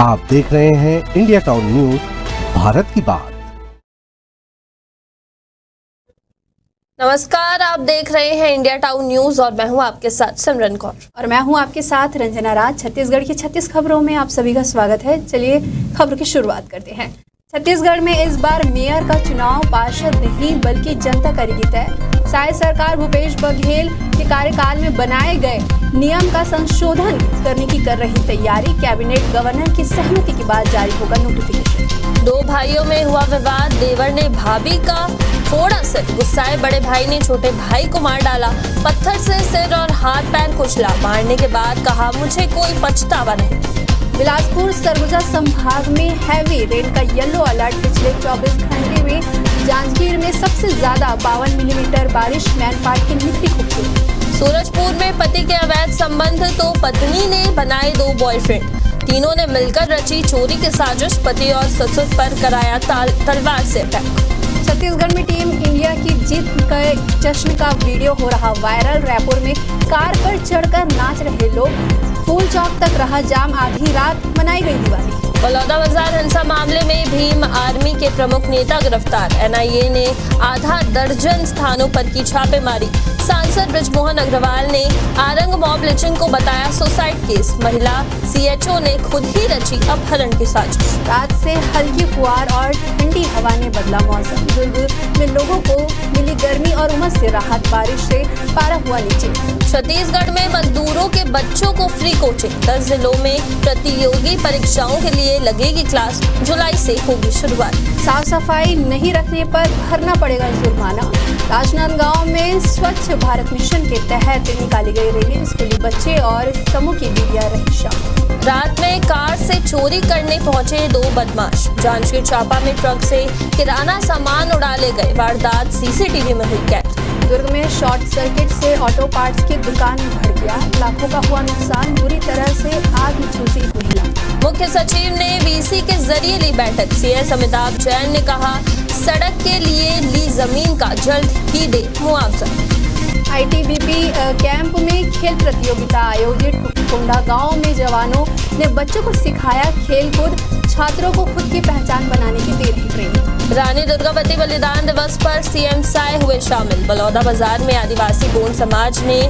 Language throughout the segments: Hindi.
आप देख रहे हैं इंडिया टाउन न्यूज, भारत की बात। नमस्कार, आप देख रहे हैं इंडिया टाउन न्यूज और मैं हूं आपके साथ सिमरन कौर और मैं हूं आपके साथ रंजना राज। छत्तीसगढ़ की 36 खबरों में आप सभी का स्वागत है। चलिए खबरों की शुरुआत करते हैं। छत्तीसगढ़ में इस बार मेयर का चुनाव पार्षद नहीं बल्कि जनता करेगी तय। शायद सरकार भूपेश बघेल के कार्यकाल में बनाए गए नियम का संशोधन करने की कर रही तैयारी। कैबिनेट गवर्नर की सहमति के बाद जारी होगा नोटिफिकेशन। दो भाइयों में हुआ विवाद, देवर ने भाभी का फोड़ा सिर, गुस्साए बड़े भाई ने छोटे भाई को मार डाला, पत्थर से सिर और हाथ पैर कुचला। मारने के बाद कहा मुझे कोई पछतावा नहीं। बिलासपुर सरगुजा संभाग में हैवी रेन का येलो अलर्ट। पिछले 24 घंटे में जांजगीर में सबसे ज्यादा 52 मिलीमीटर बारिश। मैनपाट की निकली खूबसूरती। सूरजपुर में पति के अवैध संबंध तो पत्नी ने बनाए दो बॉयफ्रेंड। तीनों ने मिलकर रची चोरी की साजिश। पति और ससुर पर कराया तलवार से अटैक। छत्तीसगढ़ में टीम इंडिया की जीत के जश्न का वीडियो हो रहा वायरल। रायपुर में कार पर चढ़कर नाच रहे लोग। फूल चौक तक रहा जाम। आधी रात मनाई गई दिवाली। बलौदाबाजार हिंसा मामले में भीम आर्मी के प्रमुख नेता गिरफ्तार। एनआईए ने आधा दर्जन स्थानों पर की छापेमारी। सांसद बृजमोहन अग्रवाल ने आरंग मॉब लिंचिंग को बताया सुसाइड केस। महिला सीएचओ ने खुद ही रची अपहरण की साजिश। रात से हल्की फुहार और ठंडी हवा ने बदला मौसम। दुर्ग में लोगों को मिली गर्मी और उमस से राहत। बारिश से पारा हुआ नीचे। छत्तीसगढ़ में मजदूरों के बच्चों को फ्री कोचिंग। 10 जिलों में प्रतियोगी परीक्षाओं के लिए लगेगी क्लास। जुलाई से होगी शुरुआत। साफ सफाई नहीं रखने पर भरना पड़ेगा जुर्माना। राजनांदगांव में स्वच्छ भारत मिशन के तहत निकाली गई रैली। स्कूली बच्चे और समूह की दीदियां रही शामिल। रात में कार से चोरी करने पहुंचे दो बदमाश। जांजगीर चांपा में ट्रक से किराना सामान उड़ा ले गए। वारदात सीसीटीवी में हुई कैद। दुर्ग में शॉर्ट सर्किट से ऑटो पार्ट्स की दुकान भड़ गया। लाखों का हुआ नुकसान। बुरी तरह से आग में झुलसी एक महिला। मुख्य सचिव ने वीसी के जरिए ली बैठक। सीएस अमिताभ जैन ने कहा सड़क के लिए ली जमीन का जल्द ही दे मुआवजा। आईटीबीपी कैंप में खेल प्रतियोगिता आयोजित। कोंडागांव में जवानों ने बच्चों को सिखाया खेलकूद। छात्रों को खुद की पहचान बनाने की दे रही ट्रेनिंग। रानी दुर्गावती बलिदान दिवस पर सीएम साय हुए शामिल। बलौदाबाजार में आदिवासी गोंड समाज ने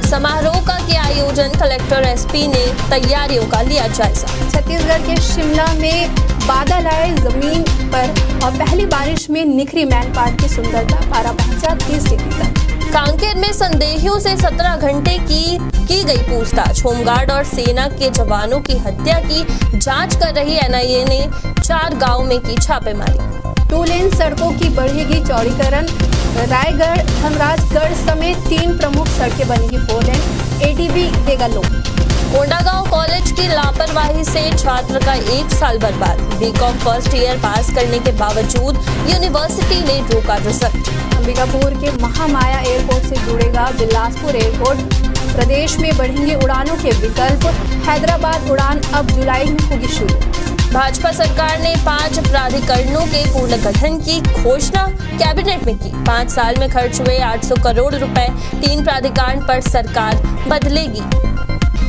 समारोह का किया आयोजन। कलेक्टर एसपी ने तैयारियों का लिया जायजा। छत्तीसगढ़ के शिमला में बादल आए जमीन पर और पहली बारिश में निखरी मैनपाट की सुंदरता। पारा पहुंचा 30 डिग्री तक। कांकेर में संदेहियों से 17 घंटे की गई पूछताछ। होमगार्ड और सेना के जवानों की हत्या की जांच कर रही एनआईए ने 4 गांव में की छापेमारी। 2 लेन सड़कों की बढ़ेगी चौड़ीकरण। रायगढ़ धनराजगढ़ समेत 3 प्रमुख सड़कें बनेगी 4 लेन। एडीबी देगा लोन। कोंडागांव कॉलेज की लापरवाही से छात्र का 1 साल बर्बाद। बीकॉम फर्स्ट ईयर पास करने के बावजूद यूनिवर्सिटी ने रोका रिजल्ट। अंबिकापुर के महामाया एयरपोर्ट से जुड़ेगा बिलासपुर एयरपोर्ट। प्रदेश में बढ़ेंगे उड़ानों के विकल्प। हैदराबाद उड़ान अब जुलाई में होगी शुरू। भाजपा सरकार ने 5 प्राधिकरणों के पुनर्गठन की घोषणा कैबिनेट में की। 5 साल में खर्च हुए 800 करोड़ रुपए। 3 प्राधिकरण पर सरकार बदलेगी।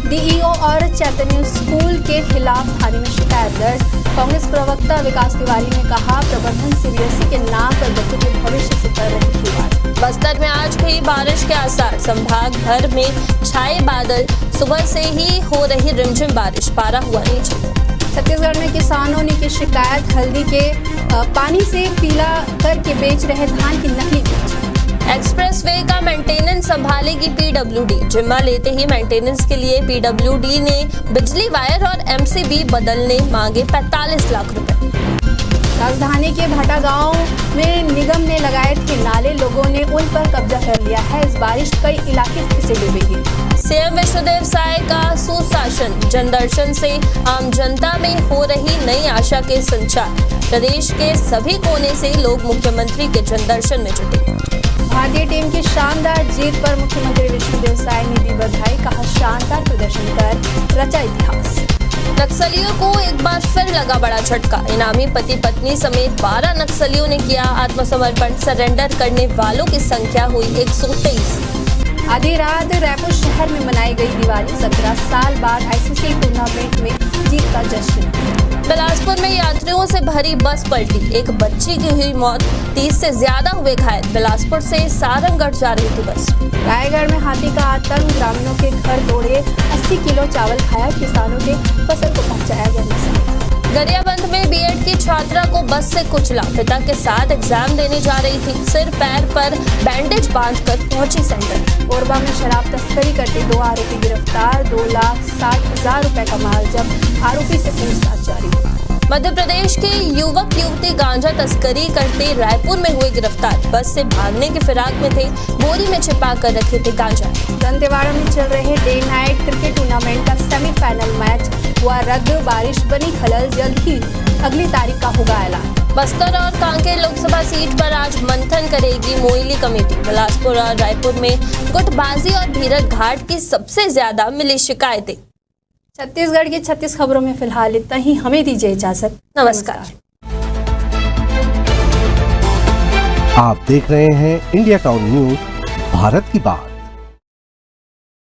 डीईओ और चैतन्य स्कूल के खिलाफ थाने में शिकायत दर्ज। कांग्रेस प्रवक्ता विकास तिवारी ने कहा प्रबंधन सीबीएसई के नाम पर बच्चों के भविष्य से कर रही खिलवाड़। बस्तर में आज भी बारिश के आसार। संभाग भर में छाए बादल। सुबह से ही हो रही रिमझिम बारिश। पारा हुआ नीचे। छत्तीसगढ़ में किसानों ने की शिकायत। हल्दी के पानी से पीला करके बेच रहे धान की नकली बीज। एक्सप्रेसवे का मेंटेनेंस संभालेगी पीडब्ल्यूडी। जिम्मा लेते ही मेंटेनेंस के लिए पीडब्ल्यूडी ने बिजली वायर और एमसीबी बदलने मांगे 45 लाख रुपए। राजधानी के भाटा गांव में निगम ने लगाए थे नाले। लोगों ने उन पर कब्जा कर लिया है। इस बारिश कई इलाके से डूबेंगे। सीएम विष्णुदेव साय का सुशासन। जनदर्शन से आम जनता में हो रही नई आशा के संचार। प्रदेश के सभी कोने से लोग मुख्यमंत्री के जनदर्शन में जुटे। भारतीय टीम की शानदार जीत पर मुख्यमंत्री विष्णुदेव साय ने दी बधाई। कहा शानदार प्रदर्शन कर रचा इतिहास। नक्सलियों को एक बार फिर लगा बड़ा झटका। इनामी पति पत्नी समेत 12 नक्सलियों ने किया आत्मसमर्पण। सरेंडर करने वालों की संख्या हुई 123। आधी रात रायपुर शहर में मनाई गई दिवाली। 17 साल बाद आईसीसी टूर्नामेंट में जीत का जश्न। बिलासपुर में यात्रियों से भरी बस पलटी, एक बच्ची की हुई मौत, 30 से ज्यादा हुए घायल। बिलासपुर से सारंगगढ़ जा रही थी बस। रायगढ़ में हाथी का आतंक, ग्रामीणों के घर तोड़े, 80 किलो चावल खाया, किसानों के फसल को पहुंचाया गया नुकसान। गरियाबंद में बीएड की छात्रा को बस से कुचला, पिता के साथ एग्जाम देने जा रही थी, सिर पैर पर बैंडेज बांधकर पहुंची सेंटर। कोरबा में शराब तस्करी करते 2 आरोपी गिरफ्तार, 2,60,000 रुपए का माल जब्त, आरोपी से पूछताछ जारी। मध्य प्रदेश के युवक युवती गांजा तस्करी करते रायपुर में हुए गिरफ्तार, बस से भागने की फिराक में थे, बोरी में छिपा कर रखे थे गांजा। दंतेवाड़ा में चल रहे डे नाइट क्रिकेट टूर्नामेंट का सेमीफाइनल मैच हुआ रद्द, बारिश बनी खलल, जल्द ही अगली तारीख का होगा ऐलान। बस्तर और कांकेर लोकसभा सीट पर आज मंथन करेगी मोइली कमेटी। बिलासपुर और रायपुर में गुटबाजी और भीरत घाट की सबसे ज्यादा मिली शिकायतें। छत्तीसगढ़ की 36 खबरों में फिलहाल इतना ही। हमें दीजिए इजाजत। नमस्कार। आप देख रहे हैं इंडिया टाउन न्यूज, भारत की बात।